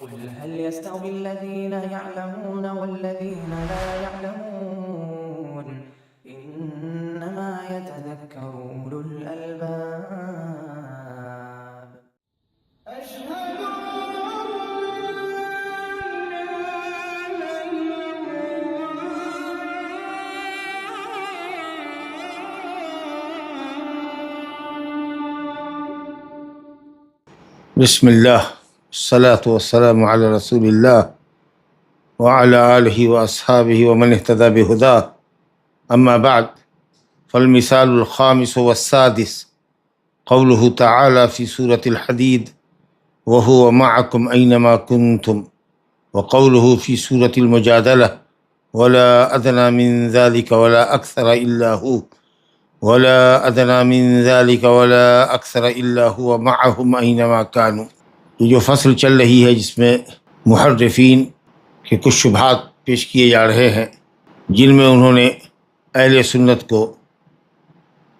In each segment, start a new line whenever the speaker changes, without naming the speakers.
قل هل يستوي الذين يعلمون والذين لا يعلمون إنما يتذكر أولو الألباب أشهد
بسم اللہ الصلاۃ والسلام علی رسول اللہ وعلی آلہ واصحابہ ومن اہتدی بہداہ اما بعد فالمثال الخامس والسادس قوله تعالی فی سورۃ الحدید وهو معکم اینما کنتم وقوله فی سورۃ المجادلہ ولا ادنی من ذلک ولا اکثر الا هو ولا ادنی من ذلك ولا اکثر الا هو معهم اینما كانوا۔ یہ جو فصل چل رہی ہے جس میں محرفین کے کچھ شبہات پیش کیے جا رہے ہیں، جن میں انہوں نے اہل سنت کو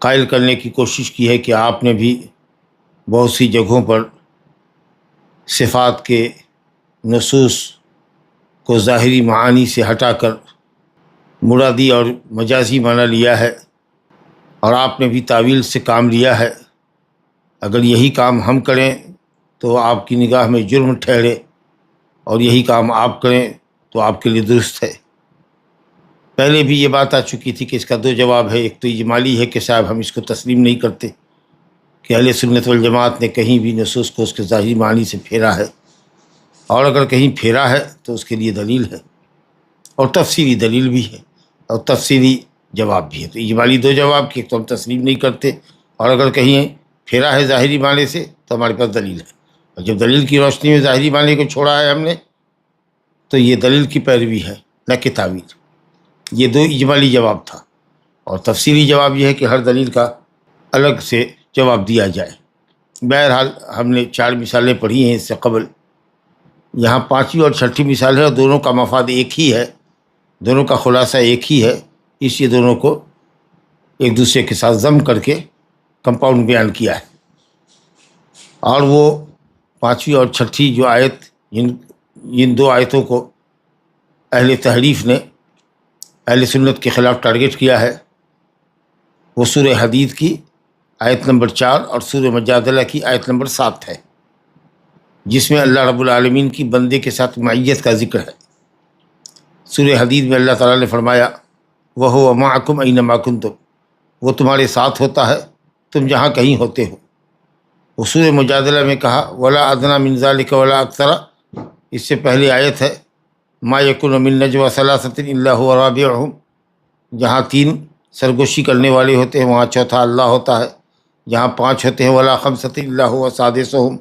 قائل کرنے کی کوشش کی ہے کہ آپ نے بھی بہت سی جگہوں پر صفات کے نصوص کو ظاہری معانی سے ہٹا کر مرادی اور مجازی معنی لیا ہے، اور آپ نے بھی تعویل سے کام لیا ہے۔ اگر یہی کام ہم کریں تو آپ کی نگاہ میں جرم ٹھہرے، اور یہی کام آپ کریں تو آپ کے لیے درست ہے۔ پہلے بھی یہ بات آ چکی تھی کہ اس کا دو جواب ہے۔ ایک تو اجمالی ہے کہ صاحب ہم اس کو تسلیم نہیں کرتے کہ اہل سنت والجماعت نے کہیں بھی نصوص کو اس کے ظاہری معنی سے پھیرا ہے، اور اگر کہیں پھیرا ہے تو اس کے لیے دلیل ہے، اور تفصیلی دلیل بھی ہے، اور تفصیلی جواب بھی ہے۔ تو اجمالی دو جواب کہ ایک تو ہم تسلیم نہیں کرتے، اور اگر کہیں پھیرا ہے ظاہری معنی سے تو ہمارے پاس دلیل ہے، اور جب دلیل کی روشنی میں ظاہری معنی کو چھوڑا ہے ہم نے تو یہ دلیل کی پیروی ہے نہ کہ تعویل۔ یہ دو اجمالی جواب تھا، اور تفصیلی جواب یہ ہے کہ ہر دلیل کا الگ سے جواب دیا جائے۔ بہرحال ہم نے 4 مثالیں پڑھی ہیں اس سے قبل، یہاں 5ویں اور 6ٹھی مثال ہے، اور دونوں کا مفاد ایک ہی ہے، دونوں کا خلاصہ ایک ہی ہے، اس لیے دونوں کو ایک دوسرے کے ساتھ ضم کر کے کمپاؤنڈ بیان کیا ہے۔ اور وہ 5ویں اور 6ٹھی جو آیت، ان دو آیتوں کو اہل تحریف نے اہل سنت کے خلاف ٹارگٹ کیا ہے، وہ سورہ حدید کی آیت نمبر 4 اور سورہ مجادلہ کی آیت نمبر 7 ہے، جس میں اللہ رب العالمین کی بندے کے ساتھ معیت کا ذکر ہے۔ سورہ حدید میں اللہ تعالیٰ نے فرمایا وَهُوَ مَعَكُمْ أَيْنَمَا كُنتُمْ، وہ تمہارے ساتھ ہوتا ہے تم جہاں کہیں ہوتے ہو۔ وہ سورہ مجادلہ میں کہا وَلَا أَدْنَىٰ مِن ذَلِكَ وَلَا أَكْثَرَ، اس سے پہلی آیت ہے مَا يَكُونُ مِن نَجْوَىٰ ثَلَاثَةٍ إِلَّا هُوَ رَابِعُهُمْ، جہاں 3 سرگوشی کرنے والے ہوتے ہیں وہاں چوتھا اللہ ہوتا ہے، جہاں 5 ہوتے ہیں وَلَا خَمْسَةٍ إِلَّا هُوَ سَادِسُهُمْ،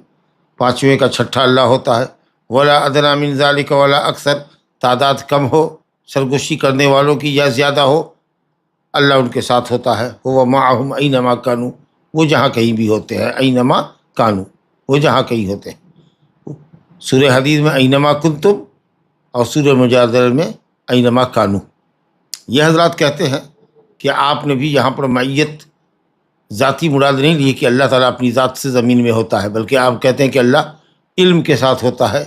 5ویں کا چھٹا اللہ ہوتا ہے۔ وَلَا أَدْنَىٰ مِن ذَلِكَ وَلَا أَكْثَرَ، تعداد کم ہو سرگوشی کرنے والوں کی یا زیادہ ہو، اللہ ان کے ساتھ ہوتا ہے۔ وہ معہم اینما کانوا، وہ جہاں کہیں بھی ہوتے ہیں، اینما کانوا، وہ جہاں کہیں ہوتے ہیں۔ سورہ حدید میں اینما کنتم، اور سورہ مجادلہ میں اینما کانوا۔ یہ حضرات کہتے ہیں کہ آپ نے بھی یہاں پر معیت ذاتی مراد نہیں لی کہ اللہ تعالیٰ اپنی ذات سے زمین میں ہوتا ہے، بلکہ آپ کہتے ہیں کہ اللہ علم کے ساتھ ہوتا ہے،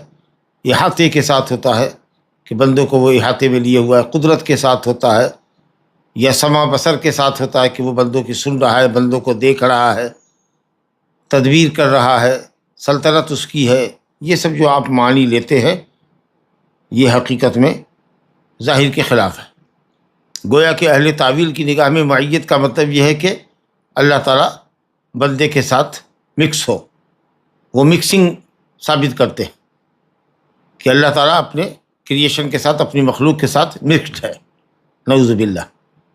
احاطے کے ساتھ ہوتا ہے، کہ بندوں کو وہ احاطے میں لیے ہوا ہے، قدرت کے ساتھ ہوتا ہے، یا سمع بصر کے ساتھ ہوتا ہے کہ وہ بندوں کی سن رہا ہے، بندوں کو دیکھ رہا ہے، تدبیر کر رہا ہے، سلطنت اس کی ہے۔ یہ سب جو آپ معنی لیتے ہیں یہ حقیقت میں ظاہر کے خلاف ہے۔ گویا کہ اہل تعویل کی نگاہ میں معیت کا مطلب یہ ہے کہ اللہ تعالیٰ بندے کے ساتھ مکس ہو، وہ مکسنگ ثابت کرتے ہیں کہ اللہ تعالیٰ اپنے کریشن کے ساتھ، اپنی مخلوق کے ساتھ مکسڈ ہے، نعوذ باللہ۔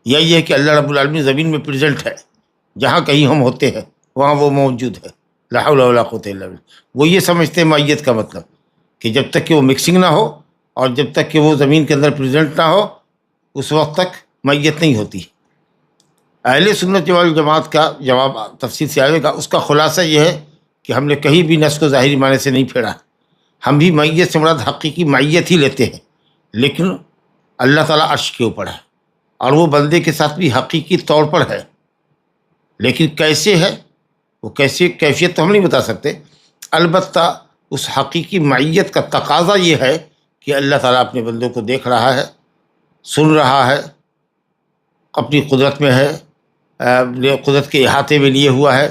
یا یہ ہے کہ اللہ رب العالمین زمین میں پریزنٹ ہے، جہاں کہیں ہم ہوتے ہیں وہاں وہ موجود ہے، لا حول ولا قوت الا باللہ۔ وہ یہ سمجھتے ہیں معیت کا مطلب کہ جب تک کہ وہ مکسنگ نہ ہو، اور جب تک کہ وہ زمین کے اندر پریزنٹ نہ ہو، اس وقت تک معیت نہیں ہوتی۔ اہل سنت والجماعت کا جواب تفصیل سے آئے گا، اس کا خلاصہ یہ ہے کہ ہم نے کہیں بھی نص کو ظاہری معنی سے نہیں پھیرا، ہم بھی معیت سے مراد حقیقی معیت ہی لیتے ہیں، لیکن اللہ تعالیٰ عرش کے اوپر ہے، اور وہ بندے کے ساتھ بھی حقیقی طور پر ہے، لیکن کیسے ہے، وہ کیسے کیفیت تو ہم نہیں بتا سکتے، البتہ اس حقیقی معیت کا تقاضا یہ ہے کہ اللہ تعالیٰ اپنے بندوں کو دیکھ رہا ہے، سن رہا ہے، اپنی قدرت میں ہے، قدرت کے احاطے میں لیے ہوا ہے،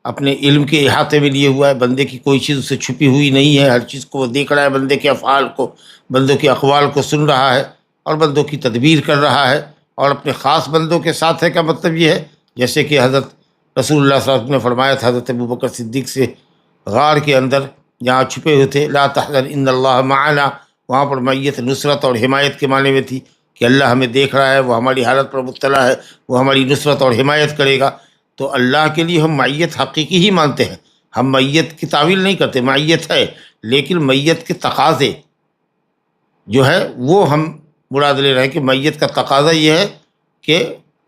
اپنے علم کے احاطے میں لیے ہوا ہے، بندے کی کوئی چیز اس سے چھپی ہوئی نہیں ہے، ہر چیز کو وہ دیکھ رہا ہے، بندے کے افعال کو، بندوں کے اقوال کو سن رہا ہے اور بندوں کی تدبیر کر رہا ہے، اور اپنے خاص بندوں کے ساتھ ہے کا مطلب یہ ہے جیسے کہ حضرت رسول اللہ صلی اللہ علیہ وسلم نے فرمایا تھا حضرت ابوبکر صدیق سے غار کے اندر جہاں چھپے ہوئے تھے، لا تحزن ان اللہ معنا، وہاں پر معیت نصرت اور حمایت کے معنی میں تھی کہ اللہ ہمیں دیکھ رہا ہے، وہ ہماری حالت پر مطلع ہے، وہ ہماری نصرت اور حمایت کرے گا۔ تو اللہ کے لیے ہم معیت حقیقی ہی مانتے ہیں، ہم معیت کی تعویل نہیں کرتے، معیت ہے، لیکن معیت کے تقاضے جو ہے وہ ہم مراد لے رہے ہیں کہ معیت کا تقاضا یہ ہے کہ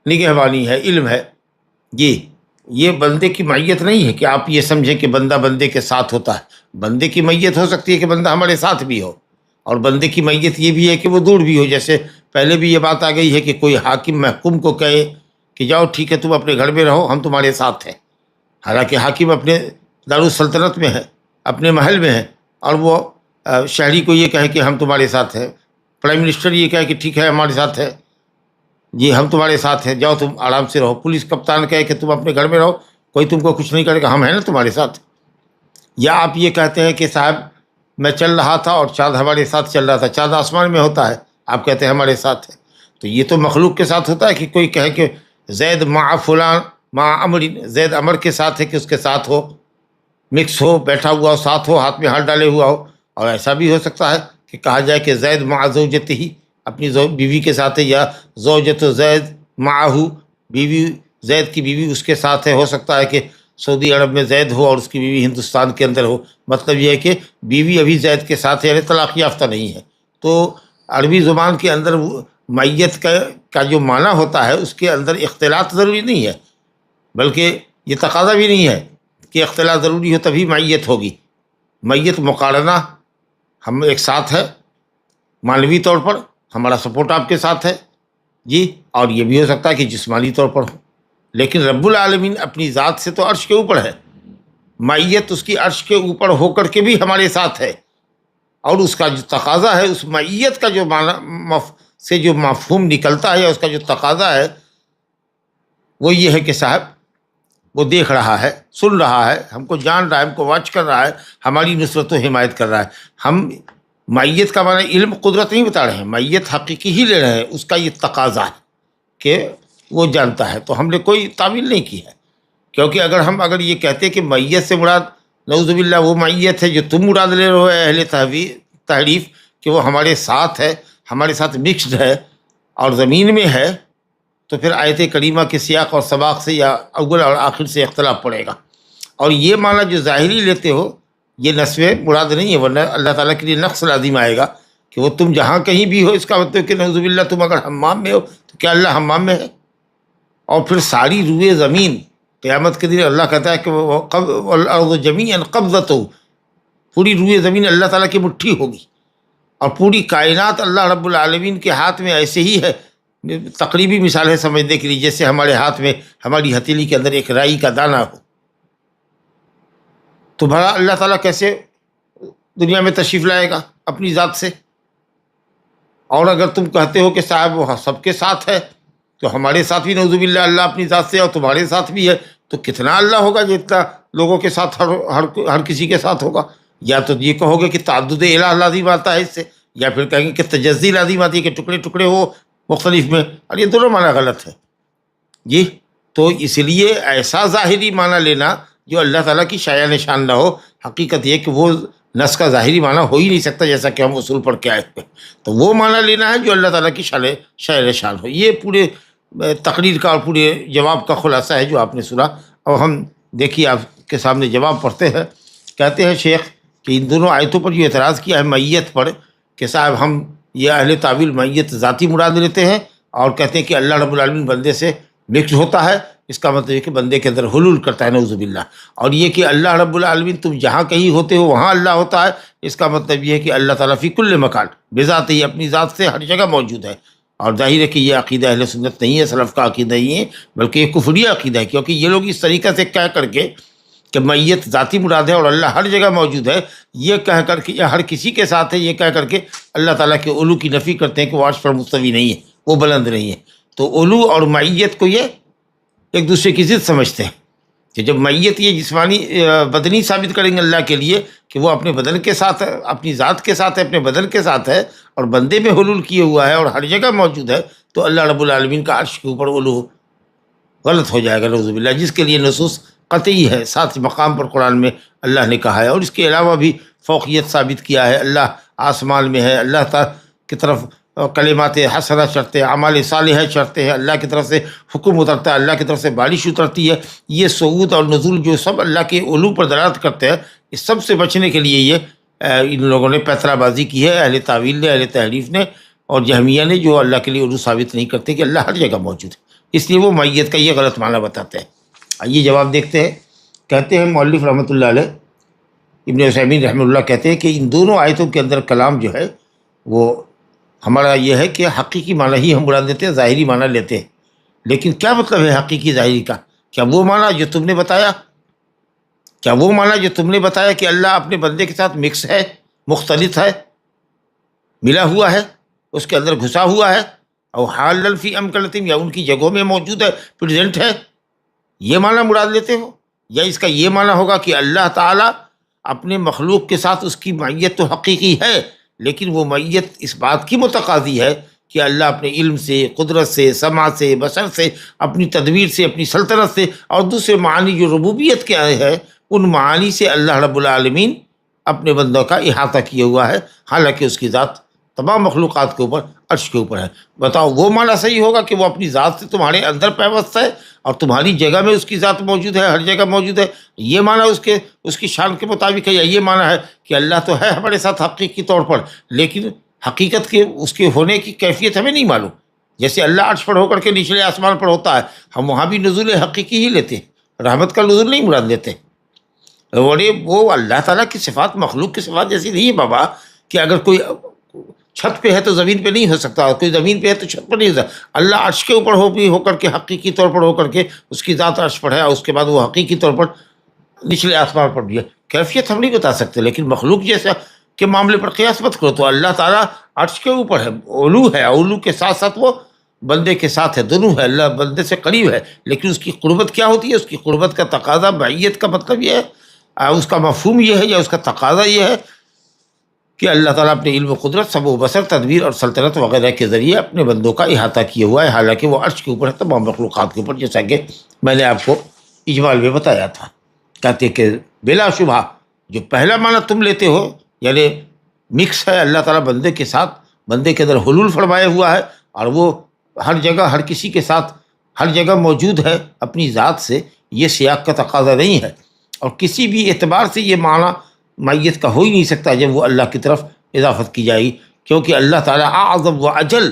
نگہبانی ہے، علم ہے۔ جی، یہ بندے کی معیت نہیں ہے کہ آپ یہ سمجھیں کہ بندہ بندے کے ساتھ ہوتا ہے۔ بندے کی معیت ہو سکتی ہے کہ بندہ ہمارے ساتھ بھی ہو، اور بندے کی معیت یہ بھی ہے کہ وہ دور بھی ہو۔ جیسے پہلے بھی یہ بات آ گئی ہے کہ کوئی حاکم محکوم کو کہے کہ جاؤ ٹھیک ہے تم اپنے گھر میں رہو، ہم تمہارے ساتھ ہیں، حالانکہ حاکم اپنے دارالسلطنت میں ہے، اپنے محل میں ہے، اور وہ شہری کو یہ کہے کہ ہم تمہارے ساتھ ہیں، پرائم منسٹر یہ کہے کہ ٹھیک ہے ہمارے ساتھ ہے، جی ہم تمہارے ساتھ ہیں، جاؤ تم آرام سے رہو۔ پولیس کپتان کہے کہ تم اپنے گھر میں رہو، کوئی تم کو کچھ نہیں کرے گا، ہم ہیں نا تمہارے ساتھ۔ یا آپ یہ کہتے ہیں کہ صاحب میں چل رہا تھا اور چاند ہمارے ساتھ چل رہا تھا، چاند آسمان میں ہوتا ہے، آپ کہتے ہیں ہمارے ساتھ ہے، تو یہ تو مخلوق کے ساتھ ہوتا ہے کہ کوئی کہے کہ زید مع فلان مع امر، زید امر کے ساتھ ہے کہ اس کے ساتھ ہو، مکس ہو، بیٹھا ہوا ہو، ساتھ ہو، ہاتھ میں ہاتھ ڈالے ہوا ہو۔ اور ایسا بھی ہو سکتا ہے کہ کہا جائے کہ زید مع زوجتہ ہی، اپنی بیوی کے ساتھ ہے، یا زوجت زید معہ، بیوی زید کی بیوی اس کے ساتھ ہے۔ ہو سکتا ہے کہ سعودی عرب میں زید ہو اور اس کی بیوی ہندوستان کے اندر ہو، مطلب یہ ہے کہ بیوی ابھی زید کے ساتھ ہے، یعنی طلاق یافتہ نہیں ہے۔ تو عربی زبان کے اندر معیت کا جو معنی ہوتا ہے اس کے اندر اختلاط ضروری نہیں ہے، بلکہ یہ تقاضا بھی نہیں ہے کہ اختلاط ضروری ہو تبھی معیت ہوگی۔ معیت مقارنہ، ہم ایک ساتھ ہے، معنوی طور پر ہمارا سپورٹ آپ کے ساتھ ہے، جی، اور یہ بھی ہو سکتا ہے کہ جسمانی طور پر ہو، لیکن رب العالمین اپنی ذات سے تو عرش کے اوپر ہے، معیت اس کی عرش کے اوپر ہو کر کے بھی ہمارے ساتھ ہے، اور اس کا جو تقاضا ہے، اس معیت کا جو معنی سے جو مفہوم نکلتا ہے، یا اس کا جو تقاضا ہے وہ یہ ہے کہ صاحب وہ دیکھ رہا ہے، سن رہا ہے، ہم کو جان رہا ہے، ہم کو واچ کر رہا ہے، ہماری نصرت و حمایت کر رہا ہے۔ ہم معیت کا معنی علم قدرت نہیں بتا رہے ہیں، معیت حقیقی ہی لے رہے ہیں، اس کا یہ تقاضا ہے کہ وہ جانتا ہے۔ تو ہم نے کوئی تعویل نہیں کی ہے، کیونکہ اگر یہ کہتے کہ معیت سے مراد نعوذ باللہ وہ معیت ہے جو تم مراد لے رہے ہو اہل تحریف، کہ وہ ہمارے ساتھ ہے، ہمارے ساتھ مکسڈ ہے اور زمین میں ہے، تو پھر آیت کریمہ کے سیاق اور سباق سے یا اول اور آخر سے اختلاف پڑے گا۔ اور یہ معنی جو ظاہری لیتے ہو یہ نسب مراد نہیں ہے، ورنہ اللہ تعالیٰ کے لیے نقص لازم آئے گا کہ وہ تم جہاں کہیں بھی ہو، اس کا مطلب کہ نعوذ باللہ تم اگر حمام میں ہو تو کیا اللہ حمام میں ہے؟ اور پھر ساری روئے زمین قیامت کے دن اللہ کہتا ہے کہ والارض جمیعا قبضتہ، پوری روئے زمین اللہ تعالیٰ کی مٹھی ہوگی، اور پوری کائنات اللہ رب العالمین کے ہاتھ میں ایسے ہی ہے۔ تقریبی مثال ہے سمجھنے کے لیے، جیسے ہمارے ہاتھ میں، ہماری ہتھیلی کے اندر ایک رائی کا دانہ ہو، تو بھلا اللہ تعالیٰ کیسے دنیا میں تشریف لائے گا اپنی ذات سے؟ اور اگر تم کہتے ہو کہ صاحب وہ سب کے ساتھ ہے، تو ہمارے ساتھ بھی نعوذ باللہ اللہ اپنی ذات سے، اور تمہارے ساتھ بھی ہے، تو کتنا اللہ ہوگا جتنا لوگوں کے ساتھ ہر کسی کے ساتھ ہوگا؟ یا تو یہ کہو گے کہ تعدد الہ لازم آتا ہے اس سے، یا پھر کہیں گے کہ تجزی لازم آتی ہے کہ ٹکڑے ٹکڑے ہو مختلف میں، اور یہ دونوں معنی غلط ہے۔ جی، تو اس لیے ایسا ظاہری معنی لینا جو اللہ تعالیٰ کی شایع نشان نہ ہو، حقیقت یہ کہ وہ نص کا ظاہری معنی ہو ہی نہیں سکتا، جیسا کہ ہم اصول پڑھ کے آئے ہوئے، تو وہ معنی لینا ہے جو اللہ تعالیٰ کی شایع نشان ہو۔ یہ پورے تقریر کا اور پورے جواب کا خلاصہ ہے جو آپ نے سنا۔ اور ہم دیکھیے آپ کے سامنے جواب پڑھتے ہیں۔ کہتے ہیں شیخ کہ ان دونوں آیتوں پر جو اعتراض کیا ہے معیت پر، کہ صاحب ہم یہ اہل تعویل معیت ذاتی مراد لیتے ہیں، اور کہتے ہیں کہ اللہ رب العالمین بندے سے مکس ہوتا ہے، اس کا مطلب ہے کہ بندے کے اندر حلول کرتا ہے نعوذ باللہ۔ اور یہ کہ اللہ رب العالمین تم جہاں کہیں ہوتے ہو وہاں اللہ ہوتا ہے، اس کا مطلب یہ ہے کہ اللہ تعالیٰ فی کل مکان بذات ہی، اپنی ذات سے ہر جگہ موجود ہے۔ اور ظاہر ہے کہ یہ عقیدہ اہل سنت نہیں ہے، سلف کا عقیدہ نہیں ہے، بلکہ یہ کفریہ عقیدہ ہے، کیونکہ یہ لوگ اس طریقے سے کہہ کر کے کہ معیت ذاتی مراد ہے اور اللہ ہر جگہ موجود ہے، یہ کہہ کر کے یا ہر کسی کے ساتھ ہے یہ کہہ کر کے اللہ تعالیٰ کے علو کی نفی کرتے ہیں کہ وہ عرش پر مستوی نہیں ہے، وہ بلند نہیں ہے۔ تو علو اور معیت کو یہ ایک دوسرے کی ضد سمجھتے ہیں کہ جب معیت یہ جسمانی بدنی ثابت کریں گے اللہ کے لیے کہ وہ اپنے بدن کے ساتھ ہے، اپنی ذات کے ساتھ ہے، اپنے بدن کے ساتھ ہے اور بندے میں حلول کیے ہوا ہے اور ہر جگہ موجود ہے، تو اللہ رب العالمین کا عرش کے اوپر علو غلط ہو جائے گا نعوذ باللہ، جس کے لیے نصوص قطعی ہے، ساتھ مقام پر قرآن میں اللہ نے کہا ہے، اور اس کے علاوہ بھی فوقیت ثابت کیا ہے، اللہ آسمان میں ہے، اللہ تعالیٰ کی طرف کلمات حسنہ چڑھتے ہیں، اعمال صالحہ چڑھتے ہیں، اللہ کی طرف سے حکم اترتا ہے، اللہ کی طرف سے بارش اترتی ہے، یہ صعود اور نزول جو سب اللہ کے علو پر دلالت کرتے ہیں، اس سب سے بچنے کے لیے یہ ان لوگوں نے پیترا بازی کی ہے، اہل تعویل نے، اہل تحریف نے اور جہمیہ نے، جو اللہ کے لیے علو ثابت نہیں کرتے کہ اللہ ہر جگہ موجود ہے، اس لیے وہ معیت کا یہ غلط معنی بتاتے ہیں۔ آئیے جواب دیکھتے ہیں۔ کہتے ہیں مؤلف رحمۃ اللہ علیہ، ابن عثیمین رحمۃ اللہ کہتے ہیں کہ ان دونوں آیتوں کے اندر کلام جو ہے وہ ہمارا یہ ہے کہ حقیقی معنی ہی ہم مراد لیتے ہیں، ظاہری معنی لیتے ہیں، لیکن کیا مطلب ہے حقیقی ظاہری کا؟ کیا وہ معنی جو تم نے بتایا، کیا وہ معنی جو تم نے بتایا کہ اللہ اپنے بندے کے ساتھ مکس ہے، مختلط ہے، ملا ہوا ہے، اس کے اندر گھسا ہوا ہے، اور حال فی امکنتم، یا ان کی جگہوں میں موجود ہے، پریزنٹ ہے، یہ معنی مراد لیتے ہو؟ یا اس کا یہ معنی ہوگا کہ اللہ تعالیٰ اپنے مخلوق کے ساتھ اس کی معیت تو حقیقی ہے، لیکن وہ معیت اس بات کی متقاضی ہے کہ اللہ اپنے علم سے، قدرت سے، سمع سے، بصر سے، اپنی تدبیر سے، اپنی سلطنت سے، اور دوسرے معانی جو ربوبیت کے آئے ہیں ان معانی سے اللہ رب العالمین اپنے بندوں کا احاطہ کیا ہوا ہے، حالانکہ اس کی ذات تمام مخلوقات کے اوپر، عرش کے اوپر ہے۔ بتاؤ وہ معنی صحیح ہوگا کہ وہ اپنی ذات سے تمہارے اندر پیوست ہے اور تمہاری جگہ میں اس کی ذات موجود ہے، ہر جگہ موجود ہے، یہ معنی اس کی شان کے مطابق ہے؟ یا یہ معنی ہے کہ اللہ تو ہے ہمارے ساتھ حقیقی طور پر، لیکن حقیقت کے اس کے ہونے کی کیفیت ہمیں نہیں معلوم؟ جیسے اللہ عرش پر ہو کر کے نچلے آسمان پر ہوتا ہے، ہم وہاں بھی نزول حقیقی ہی لیتے ہیں، رحمت کا نزول نہیں مراد لیتے۔ اور وہ اللہ تعالیٰ کی صفات مخلوق کی صفات جیسی نہیں ہے بابا، کہ اگر کوئی چھت پہ ہے تو زمین پہ نہیں ہو سکتا، کوئی زمین پہ ہے تو چھت پر نہیں ہو سکتا۔ اللہ عرش کے اوپر ہو کر کے حقیقی طور پر ہو کر کے اس کی ذات عرش پر ہے، اور اس کے بعد وہ حقیقی طور پر نچلے آسمان پر بھی ہے، کیفیت ہم نہیں بتا سکتے، لیکن مخلوق جیسا کے معاملے پر قیاس مت کرو۔ تو اللہ تعالیٰ عرش کے اوپر ہے، علو ہے، علو کے ساتھ ساتھ وہ بندے کے ساتھ ہے، دونوں ہے، اللہ بندے سے قریب ہے، لیکن اس کی قربت کیا ہوتی ہے؟ اس کی قربت کا تقاضا، معیت کا مطلب یہ ہے، اس کا مفہوم یہ ہے یا اس کا تقاضا یہ ہے کہ اللہ تعالیٰ اپنے علم و قدرت، سمع و بصر، تدبیر اور سلطنت وغیرہ کے ذریعے اپنے بندوں کا احاطہ کیا ہوا ہے، حالانکہ وہ عرش کے اوپر ہے، تمام مخلوقات کے اوپر، جیسا کہ میں نے آپ کو اجمال میں بتایا تھا۔ کہتے کہ بلا شبہ جو پہلا معنی تم لیتے ہو، یعنی مکس ہے اللہ تعالیٰ بندے کے ساتھ، بندے کے اندر حلول فرمایا ہوا ہے اور وہ ہر جگہ ہر کسی کے ساتھ ہر جگہ موجود ہے اپنی ذات سے، یہ سیاق کا تقاضا نہیں ہے، اور کسی بھی اعتبار سے یہ معنی معیت کا ہو ہی نہیں سکتا جب وہ اللہ کی طرف اضافت کی جائے گی، کیونکہ اللہ تعالیٰ اعظم و اجل،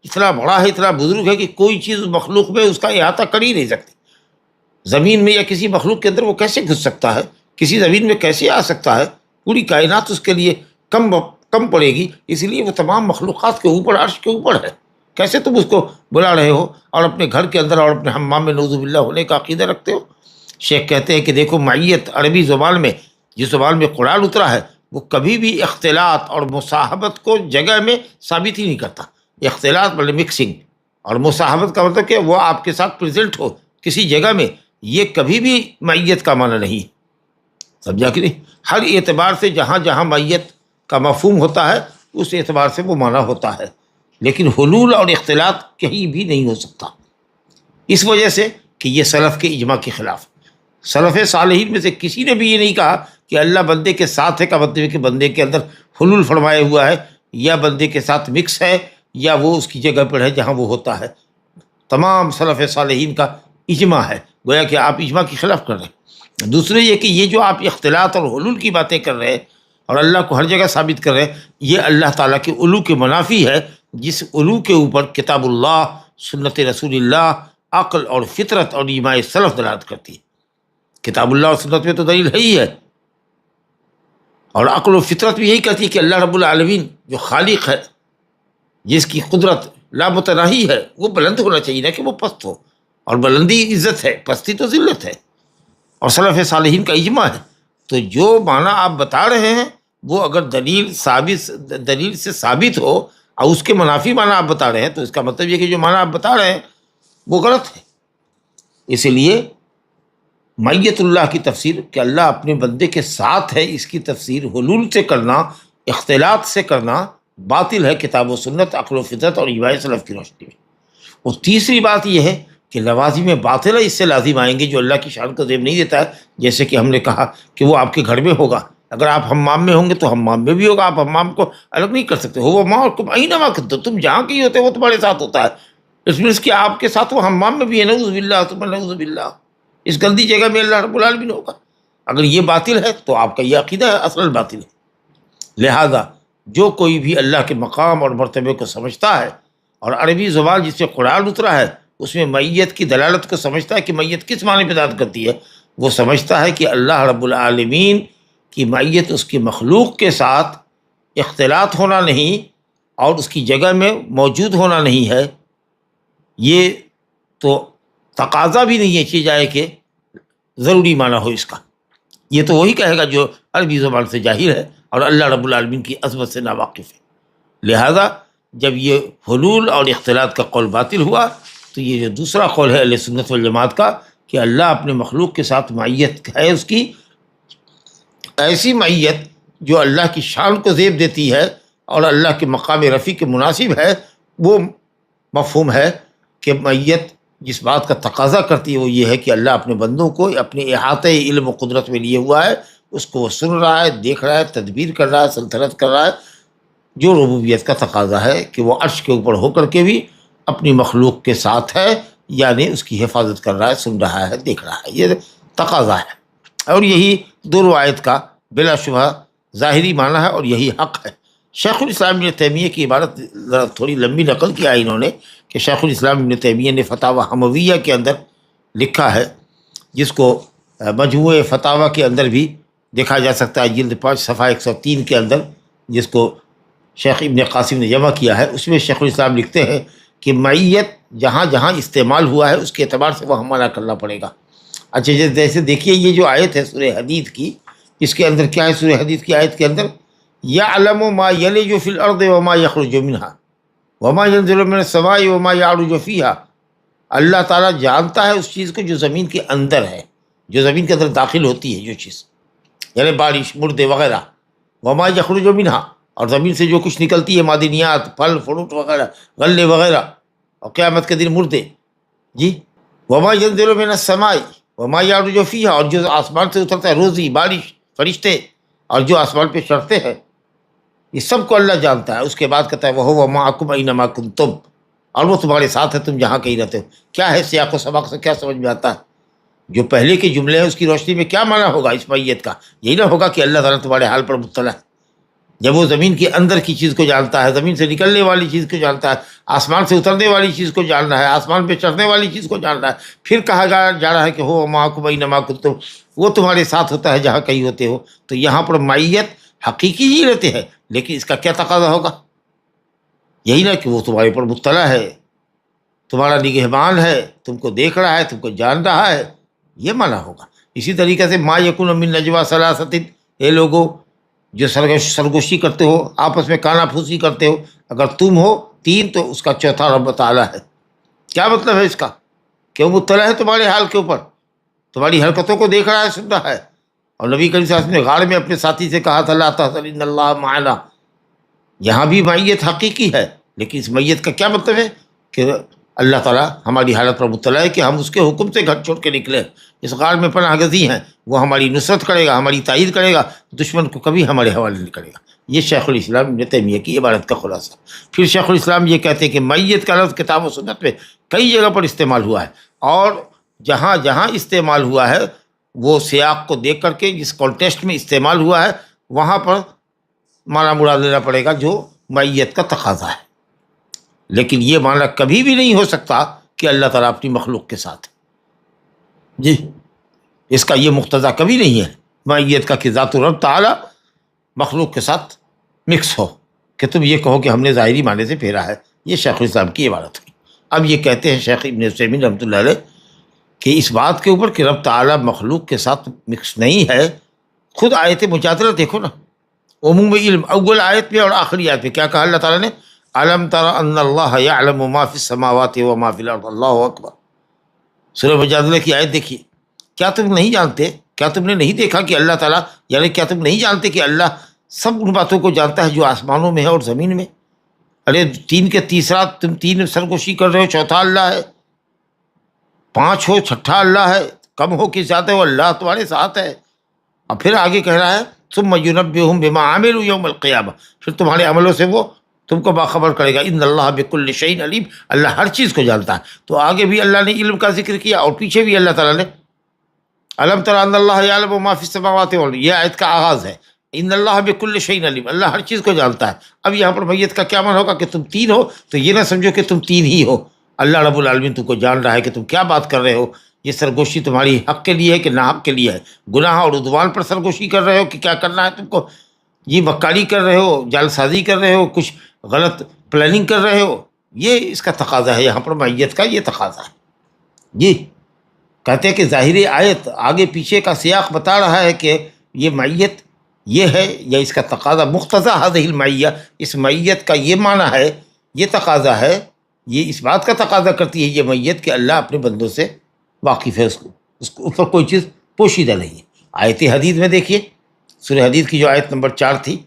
اتنا بڑا ہے، اتنا بزرگ ہے کہ کوئی چیز مخلوق میں اس کا احاطہ کر ہی نہیں سکتی۔ زمین میں یا کسی مخلوق کے اندر وہ کیسے گھس سکتا ہے؟ کسی زمین میں کیسے آ سکتا ہے؟ پوری کائنات اس کے لیے کم پڑے گی، اس لیے وہ تمام مخلوقات کے اوپر، عرش کے اوپر ہے۔ کیسے تم اس کو بلا رہے ہو اور اپنے گھر کے اندر اور اپنے حمام میں نعوذ باللہ ہونے کا عقیدہ رکھتے ہو؟ شیخ کہتے ہیں کہ دیکھو، معیت عربی زبان میں، جس زبان میں قرآن اترا ہے، وہ کبھی بھی اختلاط اور مصاحبت کو جگہ میں ثابت ہی نہیں کرتا۔ اختلاط مطلب مکسنگ، اور مصاحبت کا مطلب کہ وہ آپ کے ساتھ پریزنٹ ہو کسی جگہ میں، یہ کبھی بھی معیت کا معنی نہیں، سمجھا کہ نہیں؟ ہر اعتبار سے جہاں جہاں معیت کا مفہوم ہوتا ہے اس اعتبار سے وہ معنی ہوتا ہے، لیکن حلول اور اختلاط کہیں بھی نہیں ہو سکتا، اس وجہ سے کہ یہ سلف کے اجماع کے خلاف۔ سلف صالحین میں سے کسی نے بھی یہ نہیں کہا کہ اللہ بندے کے ساتھ ہے کا مطلب ہے کہ بندے کے اندر حلول فرمایا ہوا ہے، یا بندے کے ساتھ مکس ہے، یا وہ اس کی جگہ پر ہے جہاں وہ ہوتا ہے۔ تمام سلف صالحین کا اجماع ہے، گویا کہ آپ اجماع کے خلاف کر رہے ہیں۔ دوسرے یہ کہ یہ جو آپ اختلاط اور حلول کی باتیں کر رہے ہیں اور اللہ کو ہر جگہ ثابت کر رہے ہیں، یہ اللہ تعالیٰ کے علو کے منافی ہے، جس علو کے اوپر کتاب اللہ، سنت رسول اللہ، عقل اور فطرت اور اجماع سلف دلالت کرتی ہے۔ کتاب اللہ اور سنت میں تو دلیل ہے ہی ہے، اور عقل و فطرت بھی یہی کہتی ہے کہ اللہ رب العالمین جو خالق ہے، جس کی قدرت لامتناہی ہے، وہ بلند ہونا چاہیے، نہ کہ وہ پست ہو، اور بلندی عزت ہے، پستی تو ذلت ہے۔ اور سلف صالحین کا اجماع ہے. تو جو معنی آپ بتا رہے ہیں وہ اگر دلیل سے ثابت ہو اور اس کے منافی معنی آپ بتا رہے ہیں تو اس کا مطلب یہ کہ جو معنی آپ بتا رہے ہیں وہ غلط ہے. اسی لیے معیت اللہ کی تفسیر کہ اللہ اپنے بندے کے ساتھ ہے، اس کی تفسیر حلول سے کرنا، اختلاط سے کرنا باطل ہے کتاب و سنت، عقل و فطرت اور اجماع سلف کی روشنی میں. اور تیسری بات یہ ہے کہ لوازم باطل اس سے لازم آئیں گے جو اللہ کی شان کو زیب نہیں دیتا ہے. جیسے کہ ہم نے کہا کہ وہ آپ کے گھر میں ہوگا، اگر آپ حمام میں ہوں گے تو حمام میں بھی ہوگا، آپ حمام کو الگ نہیں کر سکتے. وہ ماں اینما کنتم، تم جہاں کہیں ہوتے وہ تمہارے ساتھ ہوتا ہے. اس مینس کہ آپ کے ساتھ وہ حمام میں بھی ہے. نعوذ باللہ ثم نعوذ باللہ، اس گندی جگہ میں اللہ رب العالمین ہوگا. اگر یہ باطل ہے تو آپ کا یہ عقیدہ ہے اصل باطل ہے. لہذا جو کوئی بھی اللہ کے مقام اور مرتبے کو سمجھتا ہے اور عربی زبان جس سے قرآن اترا ہے اس میں میت کی دلالت کو سمجھتا ہے کہ میت کس معنی پہ داد کرتی ہے، وہ سمجھتا ہے کہ اللہ رب العالمین کی میت اس کی مخلوق کے ساتھ اختلاط ہونا نہیں اور اس کی جگہ میں موجود ہونا نہیں ہے. یہ تو تقاضا بھی نہیں ہے کہ جائے کہ ضروری معنی ہو اس کا. یہ تو وہی کہے گا جو عربی زبان سے جاہل ہے اور اللہ رب العالمین کی عظمت سے ناواقف ہے. لہذا جب یہ حلول اور اختلاط کا قول باطل ہوا تو یہ جو دوسرا قول ہے اہل سنت والجماعت کا کہ اللہ اپنے مخلوق کے ساتھ معیت ہے، اس کی ایسی معیت جو اللہ کی شان کو زیب دیتی ہے اور اللہ کے مقام رفیع کے مناسب ہے، وہ مفہوم ہے کہ معیت جس بات کا تقاضا کرتی ہے وہ یہ ہے کہ اللہ اپنے بندوں کو اپنے احاطے علم و قدرت میں لیے ہوا ہے، اس کو وہ سن رہا ہے، دیکھ رہا ہے، تدبیر کر رہا ہے، سلطنت کر رہا ہے. جو ربوبیت کا تقاضا ہے کہ وہ عرش کے اوپر ہو کر کے بھی اپنی مخلوق کے ساتھ ہے، یعنی اس کی حفاظت کر رہا ہے، سن رہا ہے، دیکھ رہا ہے. یہ تقاضا ہے اور یہی دونوں آیت کا بلا شبہ ظاہری معنی ہے اور یہی حق ہے. شیخ الاسلام ابن تیمیہ کی عبارت تھوڑی لمبی نقل کیا ہے انہوں نے کہ شیخ الاسلام ابن تیمیہ نے فتاوی حمویہ کے اندر لکھا ہے، جس کو مجموعہ فتاوی کے اندر بھی دیکھا جا سکتا ہے، جلد 5 صفحہ 103 کے اندر، جس کو شیخ ابن قاسم نے جمع کیا ہے. اس میں شیخ الاسلام لکھتے ہیں کہ معیت جہاں جہاں استعمال ہوا ہے اس کے اعتبار سے وہ حملہ کرنا پڑے گا. اچھا جیسے دیکھیے یہ جو آیت ہے سورہ حدید کی، اس کے اندر کیا ہے؟ سورہ حدید کی آیت کے اندر یعلم ما یلج فی الارض وما یخرج منها وما ینزل من السماء وما یعرج فیہا. اللہ تعالیٰ جانتا ہے اس چیز کو جو زمین کے اندر ہے، جو زمین کے اندر داخل ہوتی ہے جو چیز، یعنی بارش، مردے وغیرہ. وما یخرج منها، اور زمین سے جو کچھ نکلتی ہے، معدنیات، پھل فروٹ وغیرہ، غلے وغیرہ، اور قیامت کے دن مردے. جی وما ینزل من السماء وما یعرج فیہا، اور جو آسمان سے اترتا ہے، روزی، بارش، فرشتے، اور جو آسمان پہ چڑھتے ہیں، یہ سب کو اللہ جانتا ہے. اس کے بعد کہتا ہے وَهُوَ مَعَكُمْ أَيْنَمَا كُنْتُمْ، اور وہ تمہارے ساتھ ہے تم جہاں کہیں رہتے ہو. کیا ہے سیاق و سباق سے کیا سمجھ میں آتا ہے؟ جو پہلے کے جملے ہیں اس کی روشنی میں کیا معنی ہوگا اس معیت کا؟ یہی نہ ہوگا کہ اللہ تعالیٰ تمہارے حال پر مطلع ہے. جب وہ زمین کے اندر کی چیز کو جانتا ہے، زمین سے نکلنے والی چیز کو جانتا ہے، آسمان سے اترنے والی چیز کو جاننا ہے، آسمان پہ چڑھنے والی چیز کو جاننا ہے، پھر کہا جا رہا ہے کہ ہو معکم اینما کنتم، وہ تمہارے ساتھ ہوتا ہے جہاں کہیں ہوتے ہو. تو یہاں پر معیت حقیقی ہی رہتے ہیں، لیکن اس کا کیا تقاضا ہوگا؟ یہی نہ کہ وہ تمہارے پر مطلع ہے، تمہارا نگہبان ہے، تم کو دیکھ رہا ہے، تم کو جان رہا ہے، یہ معنی ہوگا. اسی طریقے سے ما یکون من نجوا ثلاثۃ، اے لوگوں جو سرگوشی کرتے ہو، آپس میں کانا پھوسی کرتے ہو، اگر تم ہو 3 تو اس کا چوتھا رب تعالیٰ ہے. کیا مطلب ہے اس کا؟ کہ وہ مطلع ہے تمہارے حال کے اوپر، تمہاری حرکتوں کو دیکھ رہا ہے، سن رہا ہے. اور نبی کریم صلی اللہ علیہ وسلم نے غار میں اپنے ساتھی سے کہا تھا لا تحزن ان اللہ معنا. یہاں بھی معیت حقیقی ہے، لیکن اس معیت کا کیا مطلب ہے؟ کہ اللہ تعالیٰ ہماری حالت پر مطلع ہے کہ ہم اس کے حکم سے گھر چھوڑ کے نکلے، اس غار میں پناہ گزی ہیں، وہ ہماری نصرت کرے گا، ہماری تائید کرے گا، دشمن کو کبھی ہمارے حوالے نہیں کرے گا. یہ شیخ الاسلام ابن تیمیہ کی عبارت کا خلاصہ. پھر شیخ الاسلام یہ کہتے ہیں کہ میت کا لفظ کتاب و سنت میں کئی جگہ پر استعمال ہوا ہے، اور جہاں جہاں استعمال ہوا ہے وہ سیاق کو دیکھ کر کے جس کانٹیکسٹ میں استعمال ہوا ہے وہاں پر معنی مراد لینا پڑے گا جو میت کا تقاضا ہے. لیکن یہ معنی کبھی بھی نہیں ہو سکتا کہ اللہ تعالیٰ اپنی مخلوق کے ساتھ. جی اس کا یہ مقتضا کبھی نہیں ہے معیت کا کہ ذات رب تعالیٰ مخلوق کے ساتھ مکس ہو، کہ تم یہ کہو کہ ہم نے ظاہری معنی سے پھیرا ہے. یہ شیخ الاسلام کی عبارت ہے. اب یہ کہتے ہیں شیخ ابن عثیمین رحمۃ اللہ علیہ کہ اس بات کے اوپر کہ رب تعالیٰ مخلوق کے ساتھ مکس نہیں ہے، خود آیت مجادلہ دیکھو نا، عموم علم اول آیت میں اور آخری آیت میں کیا کہا اللہ تعالیٰ نے؟ الم تر ان اللہ یعلم ما فی السماوات و ما فی الارض اللہ اکبر۔ سورہ مجادلہ کی آیت دیکھیے، کیا تم نہیں جانتے، کیا تم نے نہیں دیکھا کہ اللہ تعالیٰ، یعنی کیا تم نہیں جانتے کہ اللہ سب ان باتوں کو جانتا ہے جو آسمانوں میں ہے اور زمین میں؟ ارے تین کے تیسرا، تم تین سرگوشی کر رہے ہو، چوتھا اللہ ہے، پانچ ہو چھٹا اللہ ہے، کم ہو کہ زیادہ ہو اللہ تمہارے ساتھ ہے۔ اور پھر آگے کہہ رہا ہے ثم ینبئہم بما عملوا یوم القیامہ، پھر تمہارے عملوں سے وہ تم کو باخبر کرے گا۔ ان اللہ بکل شیء علیم، اللہ ہر چیز کو جانتا ہے۔ تو آگے بھی اللہ نے علم کا ذکر کیا اور پیچھے بھی اللہ تعالیٰ نے الم تر ان اللہ یعلم ما فی السماوات والارض، یہ آیت کا آغاز ہے، ان اللہ بکل شیء علیم، اللہ ہر چیز کو جانتا ہے۔ اب یہاں پر میت کا کیا معنی ہوگا کہ تم تین ہو، تو یہ نہ سمجھو کہ تم تین ہی ہو، اللہ رب العالمین تم کو جان رہا ہے کہ تم کیا بات کر رہے ہو، یہ سرگوشی تمہاری حق کے لیے ہے کہ ناحق کے لیے ہے، گناہ اور عدوان پر سرگوشی کر رہے ہو کہ کیا کرنا ہے تم کو، یہ مکاری کر رہے ہو، جال سازی کر رہے ہو، کچھ غلط پلاننگ کر رہے ہو، یہ اس کا تقاضا ہے، یہاں پر میت کا یہ تقاضا ہے۔ جی کہتے ہیں کہ ظاہری آیت آگے پیچھے کا سیاق بتا رہا ہے کہ یہ میت یہ ہے، یا اس کا تقاضا مقتضا هذه المعیہ، اس میت کا یہ معنی ہے، یہ تقاضا ہے، یہ اس بات کا تقاضا کرتی ہے یہ میت کہ اللہ اپنے بندوں سے واقف ہے، اس کو اوپر کوئی چیز پوشیدہ نہیں ہے۔ آیت حدید میں دیکھیے، سورہ حدید کی جو آیت نمبر 4 تھی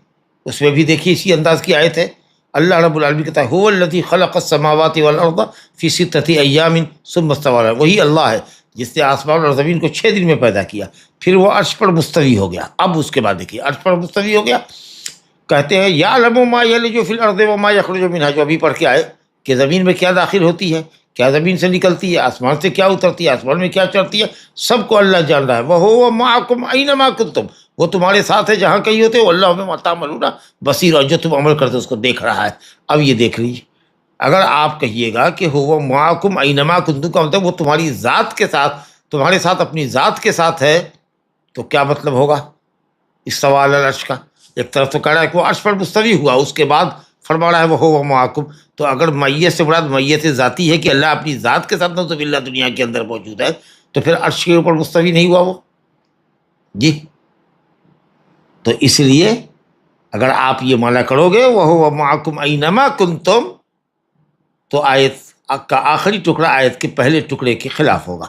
اس میں بھی دیکھیے اسی انداز کی آیت ہے۔ اللہ رب العالمین کہتا ہے هو الذی خلق السماوات والارض فی 6 ایام ثم استوى علی العرش، وہی اللہ ہے جس نے آسمان اور زمین کو 6 دن میں پیدا کیا، پھر وہ عرش پر مستوی ہو گیا۔ اب اس کے بعد دیکھیے عرش پر مستوی ہو گیا، کہتے ہیں یعلم ما یلج فی الارض وما یخرج منها، جو ابھی پڑھ کے آئے کہ زمین میں کیا داخل ہوتی ہے، کیا زمین سے نکلتی ہے، آسمان سے کیا اترتی ہے، آسمان میں کیا چڑھتی ہے، سب کو اللہ جان رہا ہے۔ وَهُوَ مَعَكُمْ أَيْنَمَا كُنتُمْ، وہ تمہارے ساتھ ہے جہاں کہیں ہوتے ہو، اللہ بما تعملون بصیر، اور جو تم عمل کرتے ہو اس کو دیکھ رہا ہے۔ اب یہ دیکھ لیجیے، اگر آپ کہیے گا کہ هُوَ مَعَكُمْ أَيْنَمَا كُنتُمْ کا مطلب وہ تمہاری ذات کے ساتھ، تمہارے ساتھ اپنی ذات کے ساتھ ہے، تو کیا مطلب ہوگا اس سوال العرش کا؟ ایک طرف تو کہہ رہا ہے کہ وہ عرش پر مستوی ہوا، اس کے بعد فرما رہا ہے وہ ہو معاکم، تو اگر میت سے مراد میت ذاتی ہے کہ اللہ اپنی ذات کے ساتھ نعوذ باللہ دنیا کے اندر موجود ہے، تو پھر عرش کے اوپر مستوی نہیں ہوا وہ؟ جی تو اس لیے اگر آپ یہ معنی کرو گے وہ ہو معاکم اینما کنتم، تو آیت کا آخری ٹکڑا آیت کے پہلے ٹکڑے کے خلاف ہوگا،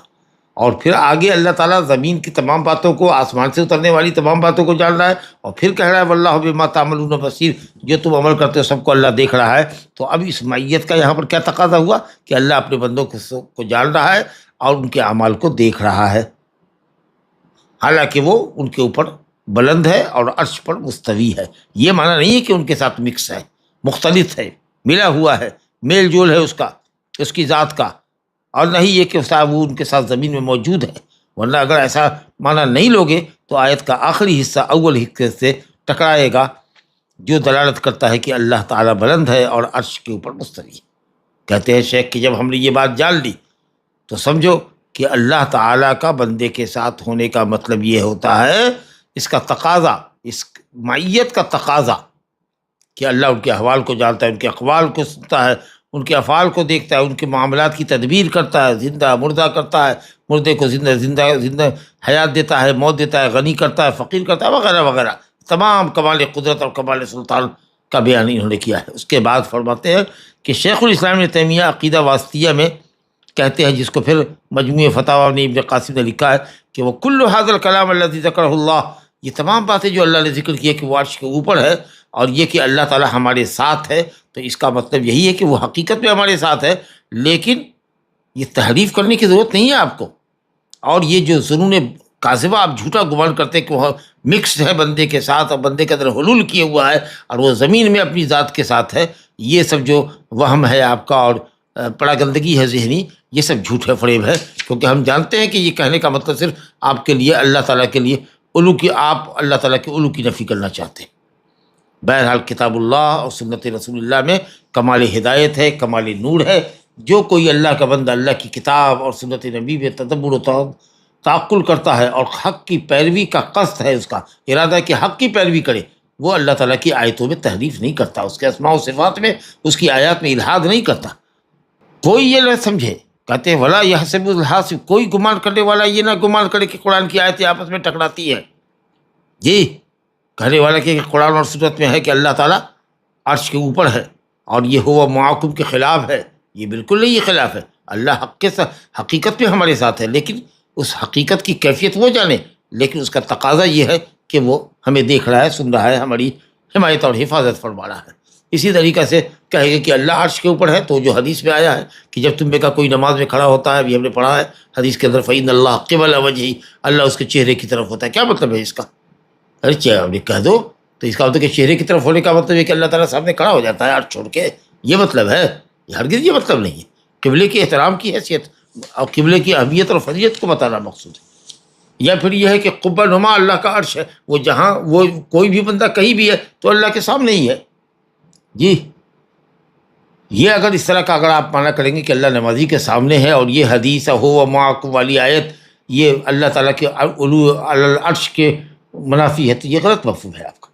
اور پھر آگے اللہ تعالیٰ زمین کی تمام باتوں کو، آسمان سے اترنے والی تمام باتوں کو جان رہا ہے، اور پھر کہہ رہا ہے واللہ بما تعملون بصیر، جو تم عمل کرتے ہو سب کو اللہ دیکھ رہا ہے۔ تو اب اس میت کا یہاں پر کیا تقاضا ہوا کہ اللہ اپنے بندوں کو جان رہا ہے اور ان کے اعمال کو دیکھ رہا ہے، حالانکہ وہ ان کے اوپر بلند ہے اور عرش پر مستوی ہے۔ یہ معنی نہیں ہے کہ ان کے ساتھ مکس ہے، مختلف ہے، ملا ہوا ہے، میل جول ہے اس کی ذات کا، اور نہیں یہ کہ صاحب وہ ان کے ساتھ زمین میں موجود ہے، ورنہ اگر ایسا معنی نہیں لوگے تو آیت کا آخری حصہ اول حصے سے ٹکرائے گا، جو دلالت کرتا ہے کہ اللہ تعالیٰ بلند ہے اور عرش کے اوپر مستوی ہے۔ کہتے ہیں شیخ کہ جب ہم نے یہ بات جان لی تو سمجھو کہ اللہ تعالیٰ کا بندے کے ساتھ ہونے کا مطلب یہ ہوتا ہے، اس کا تقاضا، اس معیت کا تقاضا کہ اللہ ان کے احوال کو جانتا ہے، ان کے اقوال کو سنتا ہے، ان کے افعال کو دیکھتا ہے، ان کے معاملات کی تدبیر کرتا ہے، زندہ مردہ کرتا ہے، مردے کو زندہ حیات دیتا ہے، موت دیتا ہے، غنی کرتا ہے، فقیر کرتا ہے، وغیرہ وغیرہ، تمام کمال قدرت اور کمال سلطان کا بیان انہوں نے کیا ہے۔ اس کے بعد فرماتے ہیں کہ شیخ الاسلام ابن تیمیہ عقیدہ واسطیہ میں کہتے ہیں، جس کو پھر مجموع فتاوی نے ابن قاسم نے لکھا ہے کہ وہ کل هذا الکلام الذی ذکرہ اللہ، یہ تمام باتیں جو اللہ نے ذکر کی ہے کہ وہ عرش کے اوپر ہے، اور یہ کہ اللہ تعالیٰ ہمارے ساتھ ہے، تو اس کا مطلب یہی ہے کہ وہ حقیقت میں ہمارے ساتھ ہے، لیکن یہ تحریف کرنے کی ضرورت نہیں ہے آپ کو، اور یہ جو ظنون کاذبہ آپ جھوٹا گمان کرتے کہ وہ مکس ہے بندے کے ساتھ اور بندے کے اندر حلول کیے ہوا ہے اور وہ زمین میں اپنی ذات کے ساتھ ہے، یہ سب جو وہم ہے آپ کا اور پڑا گندگی ہے ذہنی، یہ سب جھوٹ ہے، فریب ہے، کیونکہ ہم جانتے ہیں کہ یہ کہنے کا مطلب صرف آپ کے لیے، اللہ تعالیٰ کے لیے علو کی، آپ اللہ تعالیٰ کے علو کی نفی کرنا چاہتے ہیں۔ بہرحال کتاب اللہ اور سنت رسول اللہ میں کمال ہدایت ہے، کمال نور ہے۔ جو کوئی اللہ کا بندہ اللہ کی کتاب اور سنت نبی میں تدبر و تعقل کرتا ہے اور حق کی پیروی کا قصد ہے، اس کا ارادہ کہ حق کی پیروی کرے، وہ اللہ تعالیٰ کی آیتوں میں تحریف نہیں کرتا، اس کے اسماء و صفات میں، اس کی آیات میں الحاد نہیں کرتا۔ کوئی یہ نہ سمجھے کہتے ہیں ولا یحسب الحاسب، کوئی گمان کرنے والا یہ نہ گمان کرے کہ قرآن کی آیتیں آپس میں ٹکراتی ہیں. جی، کہنے والا کہ قرآن اور سنت میں ہے کہ اللہ تعالیٰ عرش کے اوپر ہے اور یہ ہوا معاکم کے خلاف ہے، یہ بالکل نہیں، یہ خلاف ہے. اللہ حق کے حقیقت میں ہمارے ساتھ ہے، لیکن اس حقیقت کی کیفیت وہ جانے، لیکن اس کا تقاضا یہ ہے کہ وہ ہمیں دیکھ رہا ہے، سن رہا ہے، ہماری حمایت اور حفاظت فرما رہا ہے. اسی طریقہ سے کہے گا کہ اللہ عرش کے اوپر ہے، تو جو حدیث میں آیا ہے کہ جب تم میں کا کوئی نماز میں کھڑا ہوتا ہے، ابھی ہم نے پڑھا ہے حدیث کے اندر فإن اللہ قبل وجہی، اللہ اس کے چہرے کی طرف ہوتا ہے. کیا مطلب ہے اس کا؟ ارے چہرے کہہ دو تو اس کا مطلب کہ چہرے کی طرف ہونے کا مطلب ہے کہ اللہ تعالیٰ سامنے کھڑا ہو جاتا ہے عرش چھوڑ کے، یہ مطلب ہے؟ ہرگز یہ مطلب نہیں ہے. قبلے کے احترام کی حیثیت اور قبلے کی اہمیت اور فضیلت کو بتانا مقصود ہے. یا پھر یہ ہے کہ قبہ نما اللہ کا عرش ہے، وہ جہاں وہ کوئی بھی بندہ کہیں بھی ہے تو اللہ کے سامنے ہی ہے. جی، یہ اگر اس طرح کا اگر آپ مانا کریں گے کہ اللہ نمازی کے سامنے ہے، اور یہ حدیث ہو معاکم والی آیت یہ اللہ تعالیٰ کے علو علی العرش کے منافی ہے، تو یہ غلط مفہوم ہے آپ کا.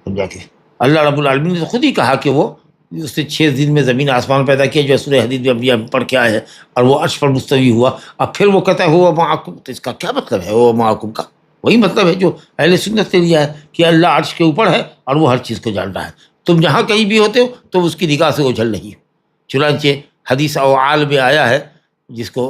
سمجھا کہ اللہ رب العالمین نے تو خود ہی کہا کہ وہ اس نے 6 دن میں زمین آسمان پیدا کیا، جو سورہ حدید میں ابھی ہم پڑھ کے آئے ہیں، اور وہ عرش پر مستوی ہوا. اب پھر وہ کہتا ہے ہوا معاکم، تو اس کا کیا مطلب ہے؟ ہوا معاکم کا وہی مطلب ہے جو اہل سنت نے لیا ہے کہ اللہ عرش کے اوپر ہے اور وہ ہر چیز کو جان رہا ہے. تم جہاں کہیں بھی ہوتے ہو تو اس کی نگاہ سے اوجھل نہیں ہو. چنانچہ حدیث اوعال میں آیا ہے، جس کو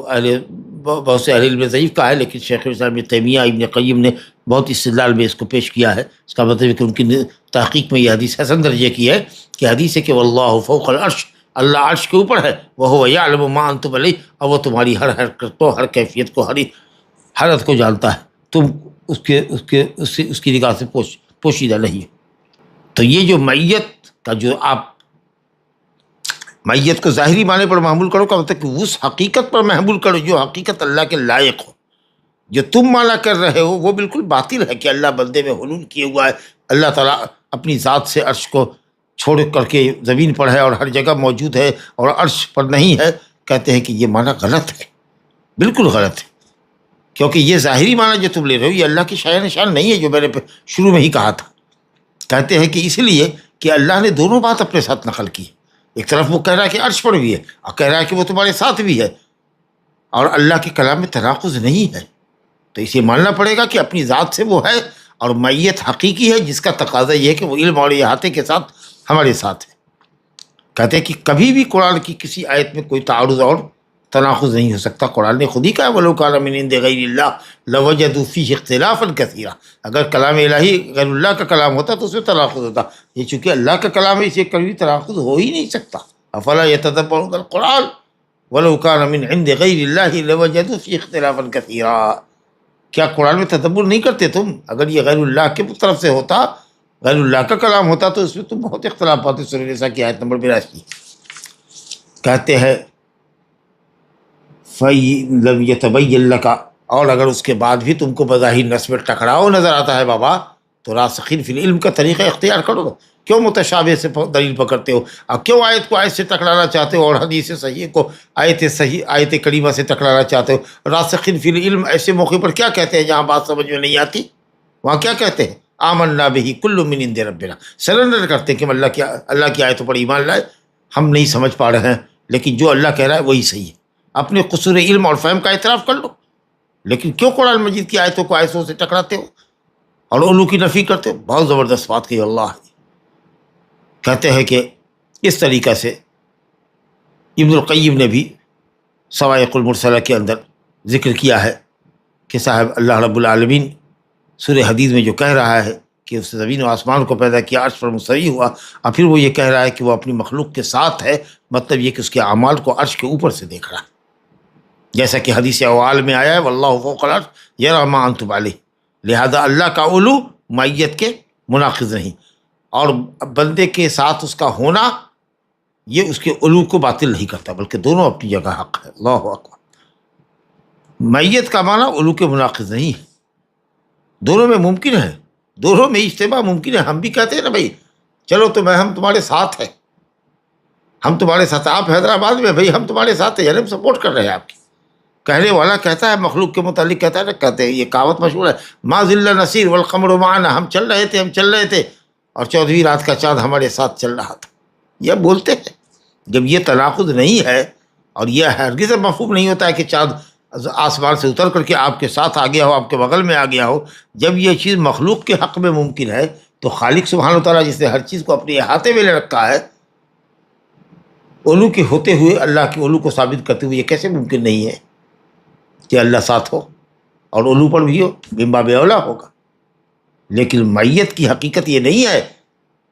بہت سے اہل علم نے ضعیف کہا ہے، لیکن شیخ الاسلام ابن تیمیہ ابن قیم نے بہت استدلال میں اس کو پیش کیا ہے. اس کا مطلب ہے کہ ان کی تحقیق میں یہ حدیث حسن درجے کی ہے کہ حدیث ہے کہ واللہ فوق العرش، اللہ عرش کے اوپر ہے، وہو یعلم ما انتم علیہ، اور وہ تمہاری ہر حرکت کو، ہر کیفیت کو، ہر حالت کو جانتا ہے، تم اس کی نگاہ سے پوشیدہ نہیں ہے. تو یہ جو میت کا جو آپ میت کو ظاہری معنی پر محمول کرو کا مطلب کہ اس حقیقت پر محمول کرو جو حقیقت اللہ کے لائق ہو. جو تم مانا کر رہے ہو وہ بالکل باطل ہے کہ اللہ بندے میں حلول کیے ہوا ہے، اللہ تعالیٰ اپنی ذات سے عرش کو چھوڑ کر کے زمین پر ہے اور ہر جگہ موجود ہے اور عرش پر نہیں ہے. کہتے ہیں کہ یہ معنی غلط ہے، بالکل غلط ہے، کیونکہ یہ ظاہری معنی جو تم لے رہے ہو یہ اللہ کی شان نشان نہیں ہے، جو میں نے شروع میں ہی کہا تھا. کہتے ہیں کہ اس لیے کہ اللہ نے دونوں بات اپنے ساتھ نقل کی. ایک طرف وہ کہہ رہا ہے کہ عرش پر بھی ہے، اور کہہ رہا ہے کہ وہ تمہارے ساتھ بھی ہے، اور اللہ کے کلام میں تناقض نہیں ہے. تو اسے ماننا پڑے گا کہ اپنی ذات سے وہ ہے، اور میت حقیقی ہے جس کا تقاضا یہ ہے کہ وہ علم اور احاطے کے ساتھ ہمارے ساتھ ہے. کہتے ہیں کہ کبھی بھی قرآن کی کسی آیت میں کوئی تعارض اور تناقض نہیں ہو سکتا. قرآن نے خود ہی کہا وَلَوْ كَانَ مِنْ عِنْدِ غَيْرِ اللَّهِ لَوَجَدُوا فِيهِ اخْتِلَافًا كَثِيرًا. اگر کلام الہی غیر اللہ کا کلام ہوتا تو اس میں تناقض ہوتا. یہ چونکہ اللہ کا کلام ہے، اسے کبھی تناقض ہو ہی نہیں سکتا. أَفَلَا يَتَدَبَّرُونَ الْقُرْآنَ وَلَوْ كَانَ مِنْ عِنْدِ غَيْرِ اللَّهِ لَوَجَدُوا فِيهِ اخْتِلَافًا كَثِيرًا. کیا قرآن میں تدبر نہیں کرتے تم؟ اگر یہ غیر اللہ کی طرف سے ہوتا، غیر اللہ کا کلام ہوتا، تو اس میں تم بہت اختلاف پاتے. سورہ نساء کی آیت نمبر 82. کہتے ہیں فَإِن لَمْ يَتَبَيَّن لَكَ، اور اگر اس کے بعد بھی تم کو بظاہر نص میں ٹکراؤ نظر آتا ہے بابا، تو راسخین فی العلم کا طریقہ اختیار کرو. کیوں متشابہ سے دلیل پکڑتے ہو، اور کیوں آیت کو آیت سے ٹکرانا چاہتے ہو، اور حدیث صحیح کو آیت کریمہ سے ٹکرانا چاہتے ہو؟ راسخین فی العلم ایسے موقع پر کیا کہتے ہیں جہاں بات سمجھ میں نہیں آتی؟ وہاں کیا کہتے ہیں؟ آمنا بہ کل من عند ربنا، سرنڈر کرتے ہیں کہ اللہ کی آیتوں پر ایمان لائے. ہم نہیں سمجھ پا رہے ہیں، لیکن جو اللہ کہہ رہا ہے وہی صحیح ہے. اپنے قصور علم اور فہم کا اعتراف کر لو. لیکن کیوں قرآن مجید کی آیتوں کو آیتوں سے ٹکراتے ہو اور علو کی نفی کرتے ہو؟ بہت زبردست بات کی اللہ. کہتے ہیں کہ اس طریقہ سے ابن القیم نے بھی صواعق المرسلہ کے اندر ذکر کیا ہے کہ صاحب اللہ رب العالمین سورہ حدید میں جو کہہ رہا ہے کہ اس نے زمین و آسمان کو پیدا کیا، عرش پر مستوی ہوا، اور پھر وہ یہ کہہ رہا ہے کہ وہ اپنی مخلوق کے ساتھ ہے، مطلب یہ کہ اس کے اعمال کو عرش کے اوپر سے دیکھ رہا ہے. جیسا کہ حدیث اوعال میں آیا ہے واللہ فوق العرش یری ما انتم علیہ. لہذا اللہ کا علو میت کے مناقض نہیں، اور بندے کے ساتھ اس کا ہونا یہ اس کے علو کو باطل نہیں کرتا، بلکہ دونوں اپنی جگہ حق ہے. اللہ اکبر. میت کا معنی علو کے مناقض نہیں ہے، دونوں میں ممکن ہے، دونوں میں اجتماع ممکن ہے. ہم بھی کہتے ہیں نا بھائی چلو تو ہم تمہارے ساتھ ہیں، ہم تمہارے ساتھ، آپ حیدرآباد میں بھائی ہم تمہارے ساتھ ہیں، یعنی ہم سپورٹ کر رہے ہیں آپ کی. کہنے والا کہتا ہے مخلوق کے متعلق کہتا ہے نا، کہتے ہیں یہ کہاوت مشہور ہے ما ذل نصیر والقمر معنا، ہم چل رہے تھے اور 14ویں رات کا چاند ہمارے ساتھ چل رہا تھا. یہ بولتے ہیں. جب یہ تناقض نہیں ہے اور یہ ہرگز مفہوم نہیں ہوتا ہے کہ چاند آسمان سے اتر کر کے آپ کے ساتھ آ گیا ہو، آپ کے بغل میں آ گیا ہو۔ جب یہ چیز مخلوق کے حق میں ممکن ہے تو خالق سبحانہ وتعالیٰ جس نے ہر چیز کو اپنے احاطے میں رکھا ہے، علو کے ہوتے ہوئے اللہ کے علو کو ثابت کرتے ہوئے یہ کیسے ممکن نہیں ہے کہ اللہ ساتھ ہو اور علو پر بھی ہو؟ من باب اولیٰ ہوگا۔ لیکن معیت کی حقیقت یہ نہیں ہے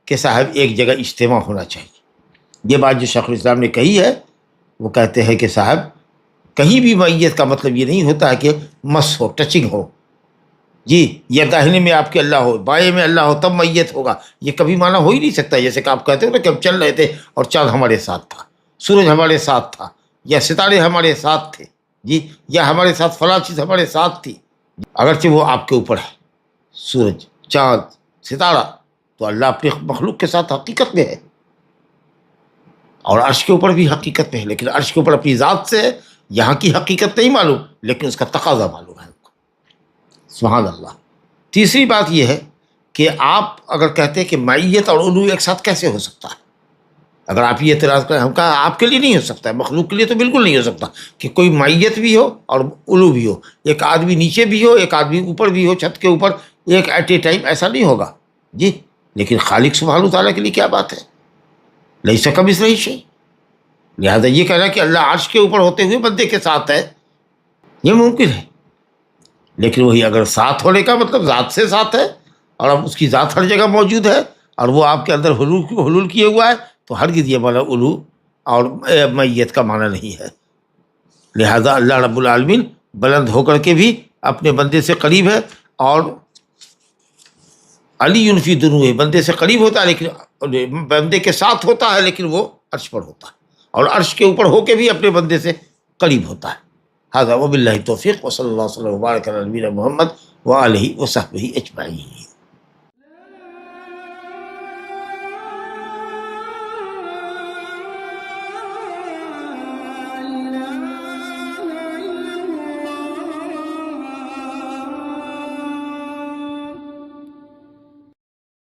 کہ صاحب ایک جگہ اجتماع ہونا چاہیے۔ یہ بات جو شیخ الاسلام نے کہی ہے، وہ کہتے ہیں کہ صاحب کہیں بھی معیت کا مطلب یہ نہیں ہوتا ہے کہ مس ہو، ٹچنگ ہو، جی یا داہنے میں آپ کے اللہ ہو، بائیں میں اللہ ہو تب میت ہوگا، یہ کبھی معنی ہو ہی نہیں سکتا۔ جیسے کہ آپ کہتے ہو نا کہ ہم چل رہے تھے اور چاند ہمارے ساتھ تھا، سورج ہمارے ساتھ تھا، یا ستارے ہمارے ساتھ تھے، جی یا ہمارے ساتھ فلاں چیز ہمارے ساتھ تھی، اگرچہ وہ آپ کے اوپر ہے، سورج، چاند، ستارہ، تو اللہ اپنی مخلوق کے ساتھ حقیقت میں ہے، اور عرش کے اوپر بھی حقیقت میں ہے، لیکن عرش کے اوپر اپنی ذات سے ہے۔ یہاں کی حقیقت نہیں معلوم لیکن اس کا تقاضا معلوم ہے۔ سبحان اللہ۔ تیسری بات یہ ہے کہ آپ اگر کہتے ہیں کہ معیت اور علو ایک ساتھ کیسے ہو سکتا ہے، اگر آپ یہ اعتراض کریں، ہم کہا آپ کے لیے نہیں ہو سکتا ہے، مخلوق کے لیے تو بالکل نہیں ہو سکتا کہ کوئی معیت بھی ہو اور علو بھی ہو، ایک آدمی نیچے بھی ہو، ایک آدمی اوپر بھی ہو، چھت کے اوپر، ایک ایٹ اے ٹائم، ایسا نہیں ہوگا جی۔ لیکن خالق سبحانہ تعالیٰ کے لیے کیا بات ہے، لیس کمثلہ شیء، لہذا یہ کہنا کہ اللہ عرش کے اوپر ہوتے ہوئے بندے کے ساتھ ہے، یہ ممکن ہے۔ لیکن وہی اگر ساتھ ہونے کا مطلب ذات سے ساتھ ہے، اور اب اس کی ذات ہر جگہ موجود ہے اور وہ آپ کے اندر حلول کیے ہوا ہے، تو ہرگز یہ معنی علو اور میت کا معنی نہیں ہے۔ لہذا اللہ رب العالمین بلند ہو کر کے بھی اپنے بندے سے قریب ہے، اور علی فی دنوہ، بندے سے قریب ہوتا ہے لیکن بندے کے ساتھ ہوتا ہے، لیکن وہ عرش پر ہوتا ہے، اور عرش کے اوپر ہو کے بھی اپنے بندے سے قریب ہوتا ہے۔ ھذا وباللہ التوفیق، وصلی اللہ وسلم وبارک علی نبینا محمد وآلہ وصحبہ اجمعین۔